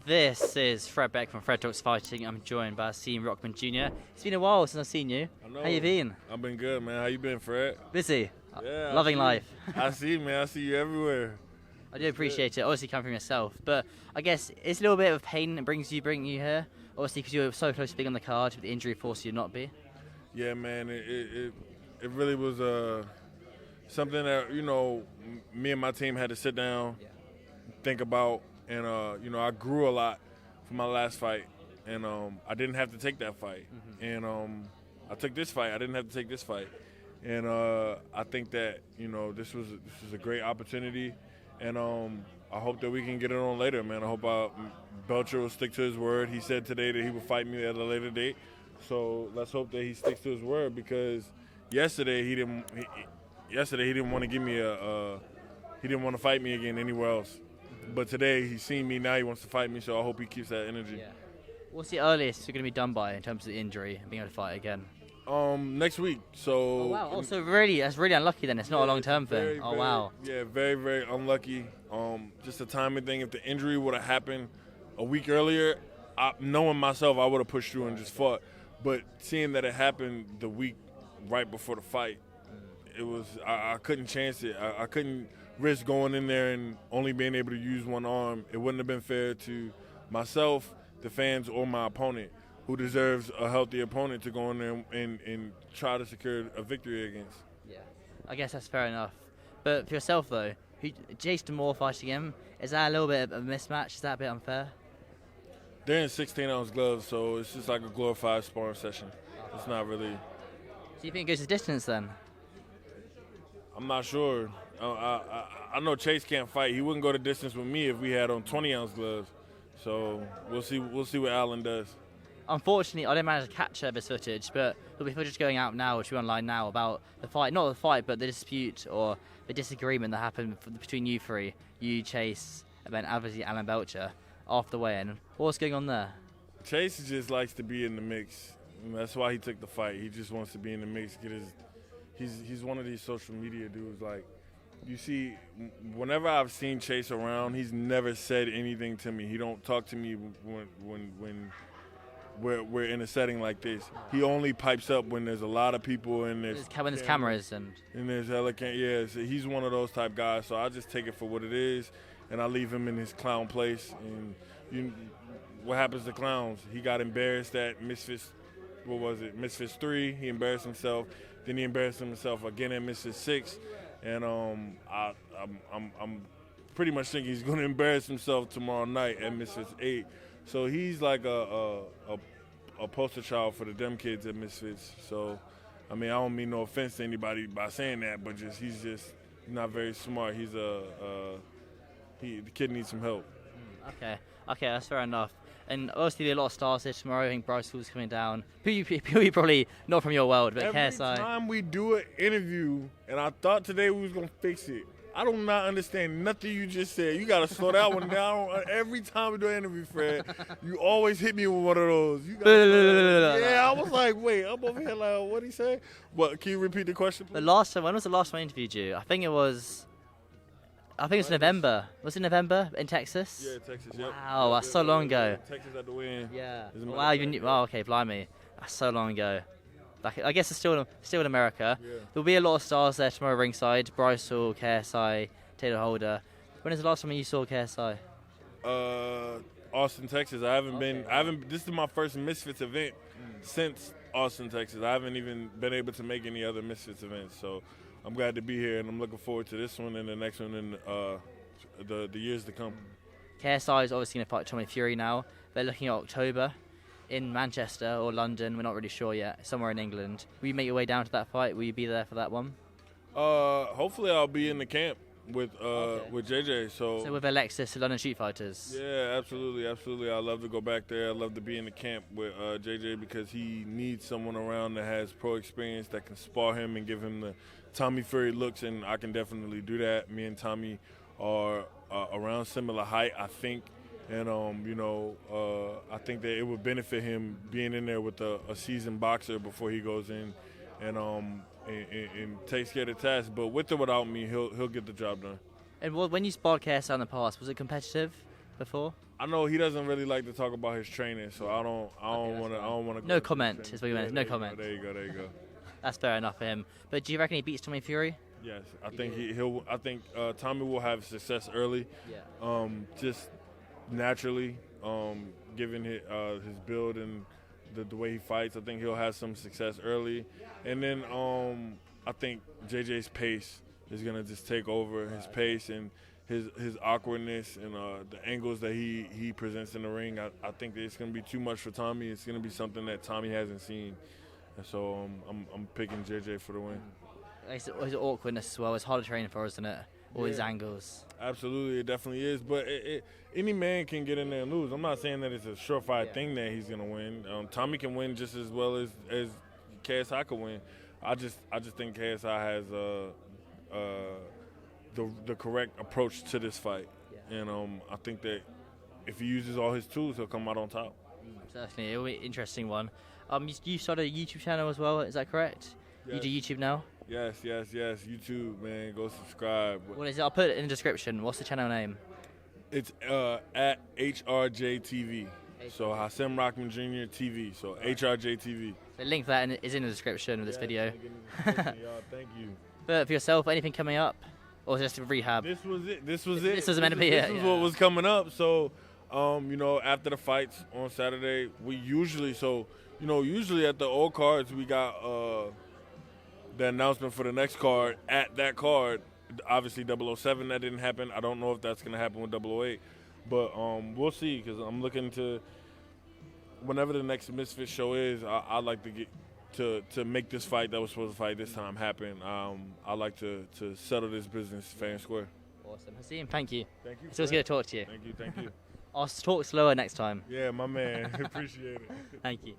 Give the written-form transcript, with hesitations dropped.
This is Fred Beck from Fred Talks Fighting. I'm joined by Hasim Rahman Jr. It's been a while since I've seen you. I know. How you been? I've been good, man. How you been, Fred? Busy. Yeah, Loving life. I see, man. I see you everywhere. I do appreciate it. Obviously, coming from yourself, but I guess it's a little bit of pain that bringing you here. Obviously, because you were so close to being on the card, but the injury forced you to not be. Yeah, man. It really was something that me and my team had to sit down, think about, and I grew a lot from my last fight, and I didn't have to take that fight, and I took this fight. I didn't have to take this fight, and I think that this was a great opportunity, and I hope that we can get it on later, man. I hope Belcher will stick to his word. He said today that he would fight me at a later date, so let's hope that he sticks to his word, because yesterday he didn't want to give me he didn't want to fight me again anywhere else. But today he's seen me, now he wants to fight me, so I hope he keeps that energy. Yeah. What's the earliest you're going to be done by in terms of the injury and being able to fight again? Next week. So. Oh wow! Oh, so really, that's really unlucky then. It's not a long-term thing. Oh wow. Yeah, very, very unlucky. Just a timing thing. If the injury would have happened a week earlier, knowing myself, I would have pushed through and just fought. But seeing that it happened the week right before the fight, it was I couldn't chance it. I couldn't risk going in there and only being able to use one arm. It wouldn't have been fair to myself, the fans, or my opponent, who deserves a healthy opponent to go in there and try to secure a victory against. Yeah, I guess that's fair enough. But for yourself though, Jason Moore fighting him, is that a little bit of a mismatch? Is that a bit unfair? They're in 16-ounce gloves, so it's just like a glorified sparring session. It's not really. So you think it goes the distance then? I'm not sure. I know Chase can't fight. He wouldn't go the distance with me if we had on 20-ounce gloves. So we'll see what Allen does. Unfortunately, I didn't manage to catch this footage, but there'll be footage going out now, which will be online now, about the fight. Not the fight, but the dispute or the disagreement that happened between you three, you, Chase, and then obviously Alan Belcher, after the weigh-in. What's going on there? Chase just likes to be in the mix. And that's why he took the fight. He just wants to be in the mix. He's one of these social media dudes. Like, you see, whenever I've seen Chase around, he's never said anything to me. He don't talk to me when we're in a setting like this. He only pipes up when there's a lot of people and there's cameras and there's yeah. So he's one of those type guys. So I just take it for what it is, and I leave him in his clown place. And what happens to clowns? He got embarrassed at Misfits. What was it? Misfits 3. He embarrassed himself. Then he embarrassed himself again at Misfits 6. And I'm pretty much thinking he's going to embarrass himself tomorrow night at Misfits 8. So he's like a poster child for the dumb kids at Misfits. So, I mean, I don't mean no offense to anybody by saying that, but he's just not very smart. The kid needs some help. Okay, that's fair enough. And obviously, there are a lot of stars here tomorrow. I think Bryce Hall's coming down. Who you probably not from your world, but every KSI. Every time we do an interview, and I thought today we was gonna fix it. I do not understand nothing you just said. You gotta slow that one down. Every time we do an interview, Fred, you always hit me with one of those. Yeah, I was like, wait, I'm over here like, what'd he say? What? Can you repeat the question, please? When was the last time I interviewed you? I think it was November. Was it November in Texas? Yeah, Texas. Yep. Wow, that's so long ago. Texas at the win. Yeah. Wow, you knew. Wow, okay, blimey, that's so long ago. I guess it's still in America. Yeah. There'll be a lot of stars there tomorrow ringside. Bryce Hall, KSI, Taylor Holder. When is the last time you saw KSI? Austin, Texas. This is my first Misfits event since Austin, Texas. I haven't even been able to make any other Misfits events. So I'm glad to be here, and I'm looking forward to this one and the next one and the years to come. KSI is obviously going to fight Tommy Fury now. They're looking at October in Manchester or London. We're not really sure yet. Somewhere in England. Will you make your way down to that fight? Will you be there for that one? Hopefully I'll be in the camp with JJ. So with Alexis, the London Street Fighters. Yeah, absolutely. I love to go back there. I love to be in the camp with JJ because he needs someone around that has pro experience that can spar him and give him the Tommy Fury looks, and I can definitely do that. Me and Tommy are around similar height, I think. And, I think that it would benefit him being in there with a seasoned boxer before he goes in and takes care of the task. But with or without me, he'll get the job done. And when you sparred KSI in the past, was it competitive? before? I know he doesn't really like to talk about his training, so I don't want to. No comment is what you meant. No comment. There you go. That's fair enough for him. But do you reckon he beats Tommy Fury? Yes, I think he'll. I think Tommy will have success early. Yeah. Just naturally, given his build and the way he fights, I think he'll have some success early. And then I think JJ's pace is gonna just take over. His pace and his awkwardness and the angles that he presents in the ring. I think that it's gonna be too much for Tommy. It's gonna be something that Tommy hasn't seen. And so I'm picking JJ for the win. It's awkwardness as well. It's hard to train for, isn't it? All these angles. Absolutely, it definitely is. But any man can get in there and lose. I'm not saying that it's a surefire thing that he's gonna win. Tommy can win just as well as KSI could win. I just think KSI has the correct approach to this fight, and I think that if he uses all his tools, he'll come out on top. Certainly, it'll be an interesting one. You started a YouTube channel as well, is that correct? Yes. You do YouTube now? Yes. YouTube, man, go subscribe. What is it? I'll put it in the description. What's the channel name? It's at HRJ TV. So Hasim Rahman Jr. TV. So HRJ TV. The link for that is in the description of this video. Thank you. But for yourself, anything coming up? Or just a rehab? This was it. This was meant to be it. This is what was coming up. So, after the fights on Saturday, we usually at the old cards, we got the announcement for the next card at that card. Obviously, 007, that didn't happen. I don't know if that's going to happen with 008. But we'll see, because I'm looking to, whenever the next Misfit show is, I'd like to get to make this fight that was supposed to fight this time happen. I'd like to settle this business fair and square. Awesome. Hasim, thank you. Thank you. It's always good to talk to you. Thank you. I'll talk slower next time. Yeah, my man. Appreciate it. Thank you.